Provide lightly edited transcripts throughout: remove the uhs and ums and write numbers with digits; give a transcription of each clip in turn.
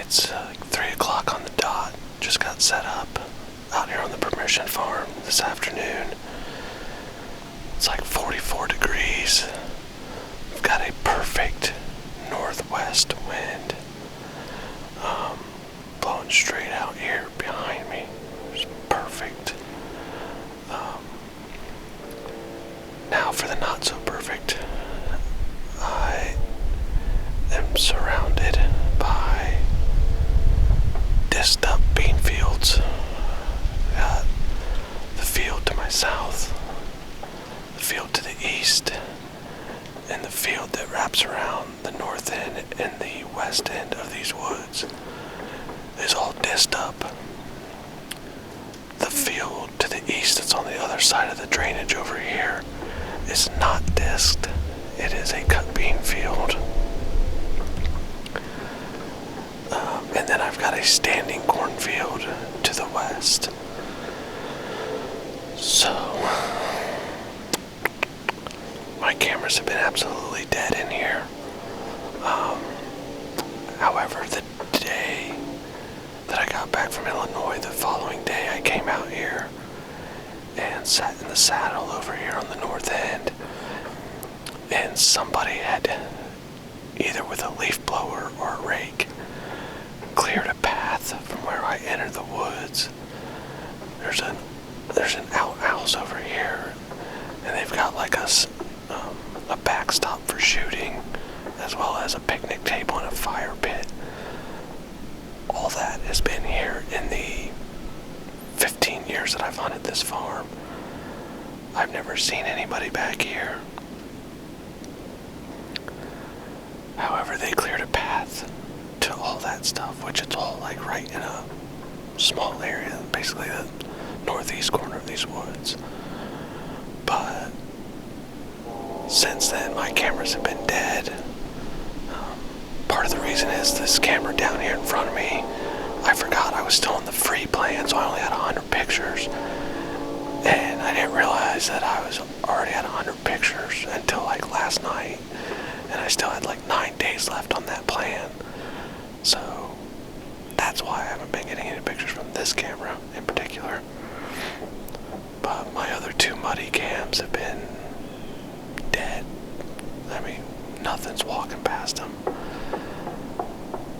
It's like 3 o'clock on the dot. Just got set up out here on the Permission Farm this afternoon. It's like 44 degrees. We've got a perfect northwest wind blowing straight out here behind me. It's perfect. Now for the not so perfect. I am surrounded by disced up bean fields. Got the field to my south, the field to the east, and the field that wraps around the north end and the west end of these woods is all disced up. The field to the east that's on the other side of the drainage over here is not disced. It is a cut bean field. And then I've got a standing cornfield to the west. So, my cameras have been absolutely dead in here. However, the day that I got back from Illinois, the following day I came out here and sat in the saddle over here on the north end, and somebody had, either with a leaf blower or a rake, cleared a path from where I entered the woods. There's an outhouse over here, and they've got like a backstop for shooting, as well as a picnic table and a fire pit. All that has been here in the 15 years that I've hunted this farm. I've never seen anybody back here. However, they cleared a path to all that stuff, which it's all like right in a small area, basically the northeast corner of these woods. But since then, my cameras have been dead. Part of the reason is this camera down here in front of me, I forgot I was still on the free plan, so I only had 100 pictures. And I didn't realize that I was already at 100 pictures until like last night. And I still had like 9 days left on that plan. So that's why I haven't been getting any pictures from this camera in particular. But my other 2 muddy cams have been dead. I mean, nothing's walking past them.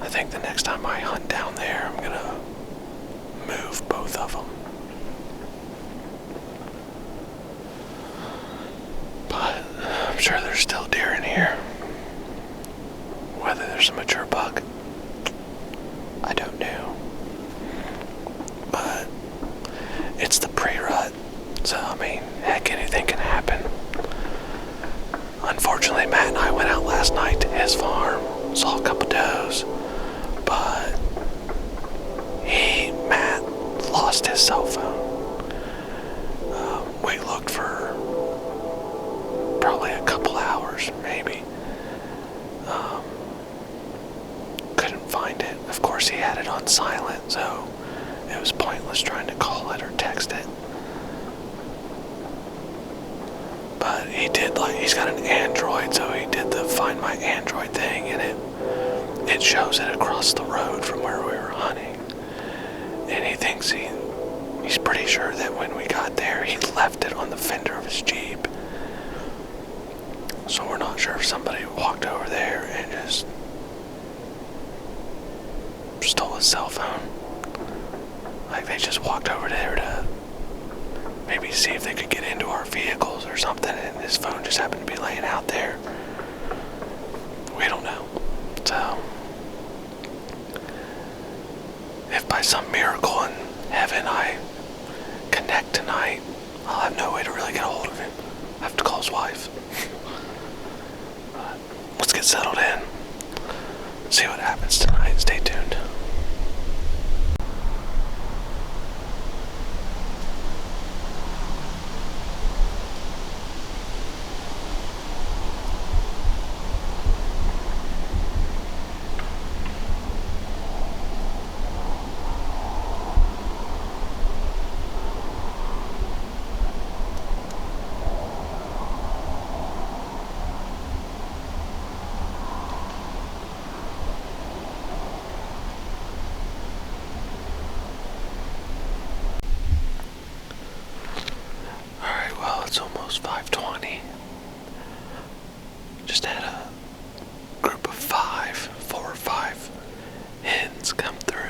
I think the next time I hunt down there, I'm gonna move both of them. But I'm sure there's still deer in here. Whether there's a mature buck, I don't know. But it's the pre-rut, so I mean, heck, anything can happen. Unfortunately, Matt and I went out last night to his farm, saw a couple does, but Matt lost his cell phone. We looked for probably a couple hours, maybe. Couldn't find it. Of course, he had it on silent, so it was pointless trying to call it or text it. But he did, like, he's got an Android, so he did the Find My Android thing, and it shows it across the road from where we were hunting. And he thinks he's pretty sure that when we got there, he left it on the fender of his Jeep. So we're not sure if somebody walked over there and just stole his cell phone. Like, they just walked over there to maybe see if they could get into our vehicles or something, and his phone just happened to be laying out there. We don't know. So, if by some miracle in heaven I connect tonight, I'll have no way to really get a hold of him. I have to call his wife. But let's get settled in. See what happens tonight. Stay tuned. 5:20. Just had a group of 4 or 5 hens come through.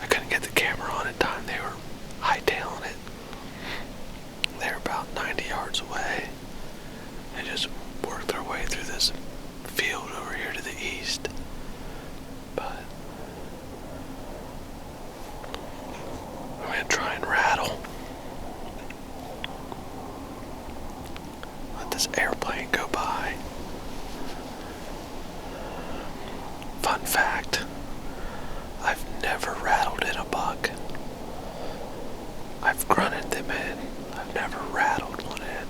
I couldn't get the camera on in time. They were hightailing it. They were about 90 yards away. They just worked their way through this field over here to the east. But I'm gonna try and rattle. Let this airplane go by. Fun fact, I've never rattled in a buck. I've grunted them in. I've never rattled one in.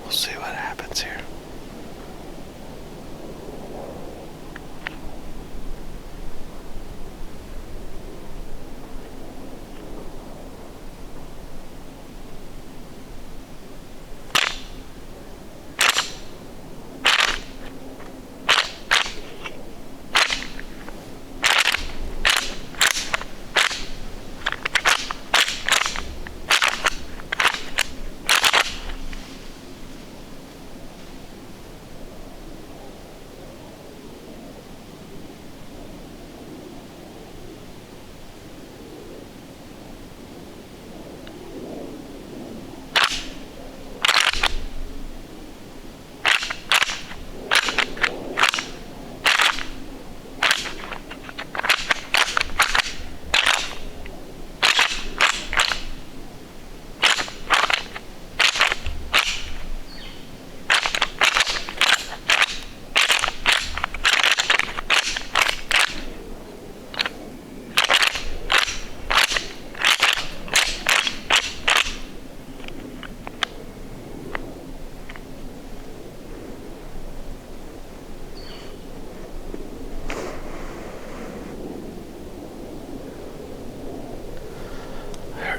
We'll see what happens here.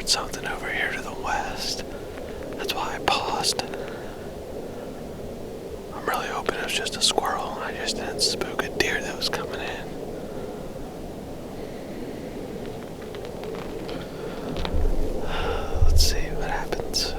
Something over here to the west. That's why I paused. I'm really hoping it was just a squirrel and I just didn't spook a deer that was coming in. Let's see what happens.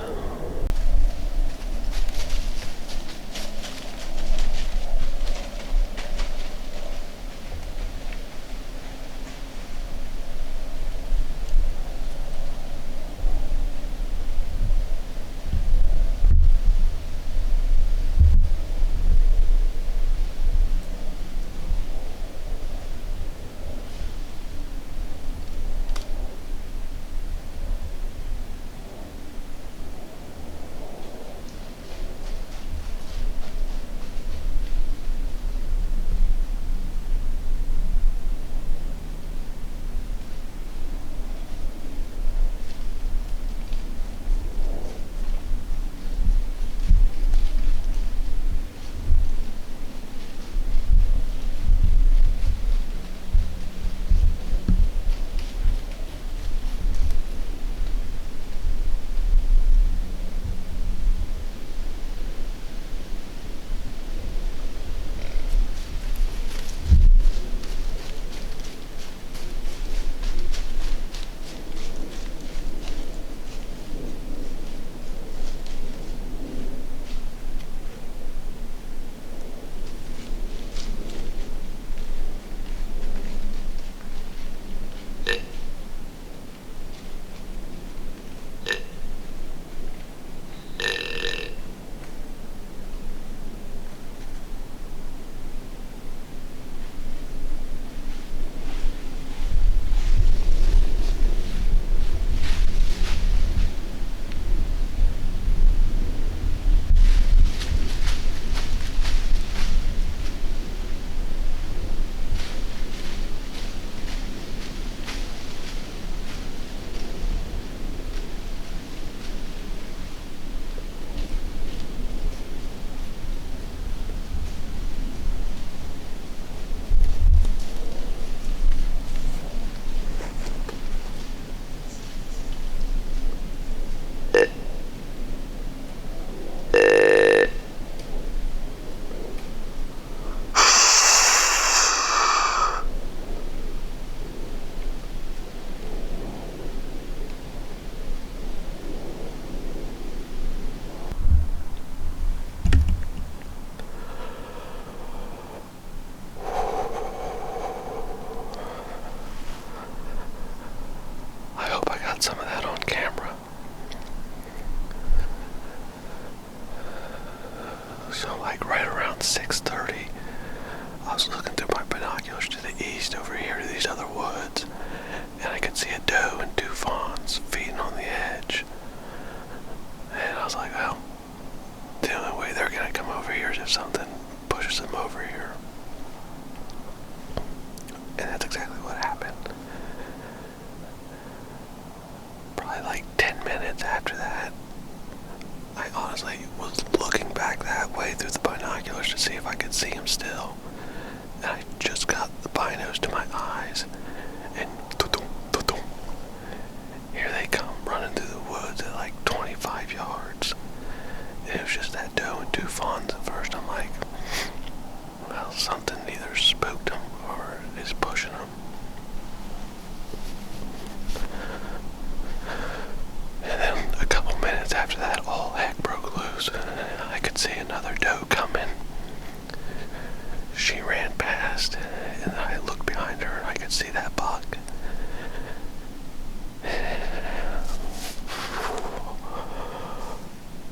could see that buck.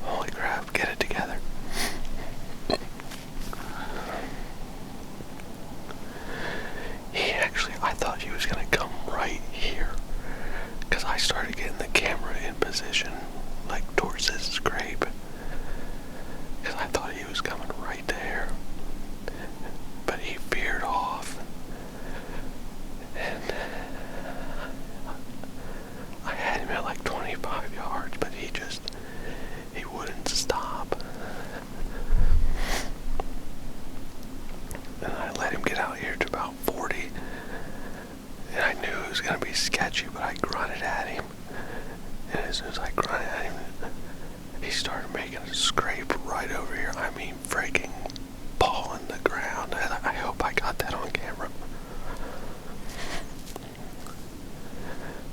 Holy crap, get it together. I thought he was going to come right here. Because I started getting the camera in position, like towards this scrape. Because I thought he was coming right there. But he veered off. And I had him at like 25 yards, but he wouldn't stop. And I let him get out here to about 40. And I knew it was going to be sketchy, but I grunted at him. And as soon as I grunted at him, he started making a scrape right over here. I mean, freaking pawing the ground. And I hope I got that on camera.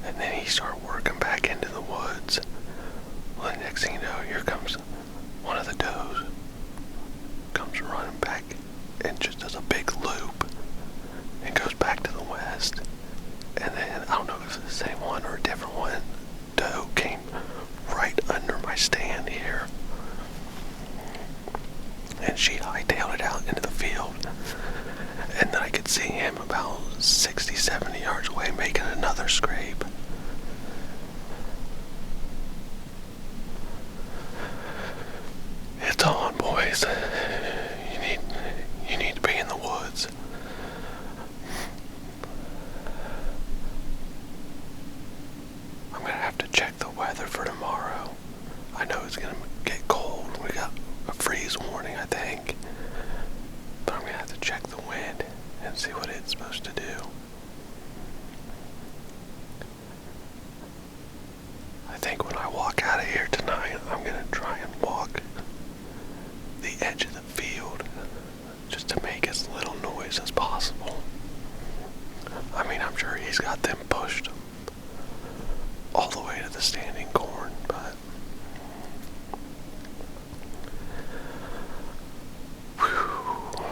And then he started working back into the woods. Well, the next thing you know, here comes one of the does. Comes running back and just does a big loop and goes back to the west. And then, I don't know if it's the same one or a different one, doe came right under my stand here. And she hightailed it out into the field. And then I could see him about 60, 70 yards away making another scrape. It's on, boys. You need to be in the woods. I'm gonna have to check the weather for tomorrow. I know it's gonna get cold. We got a freeze warning, I think. But I'm gonna have to check the wind and see what it's supposed to do. I think when I walk out of here tonight, I'm gonna try and walk the edge of the field just to make as little noise as possible. I mean, I'm sure he's got them pushed all the way to the standing corn, but whew,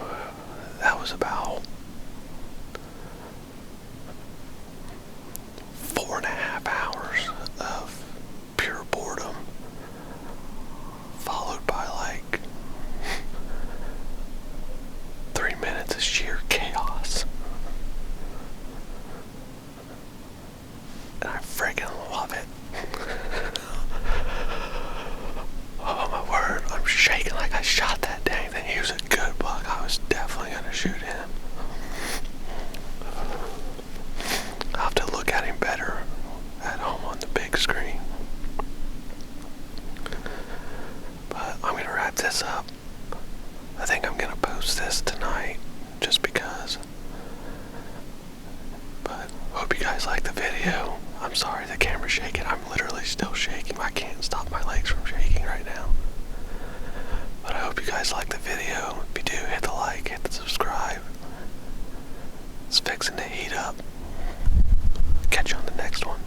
that was about 4.5 hours of pure boredom, followed by like 3 minutes of sheer chaos. And I freaking love it. Oh my word, I'm shaking like I shot that dang thing. He was a good buck. I was definitely gonna shoot him. I'll have to look at him better at home on the big screen. But I'm gonna wrap this up. I think I'm gonna post this tonight just because. But hope you guys like the video. I'm sorry the camera's shaking. I'm literally still shaking. I can't stop my legs from shaking right now. But I hope you guys like the video. If you do, hit the like, hit the subscribe. It's fixing to heat up. Catch you on the next one.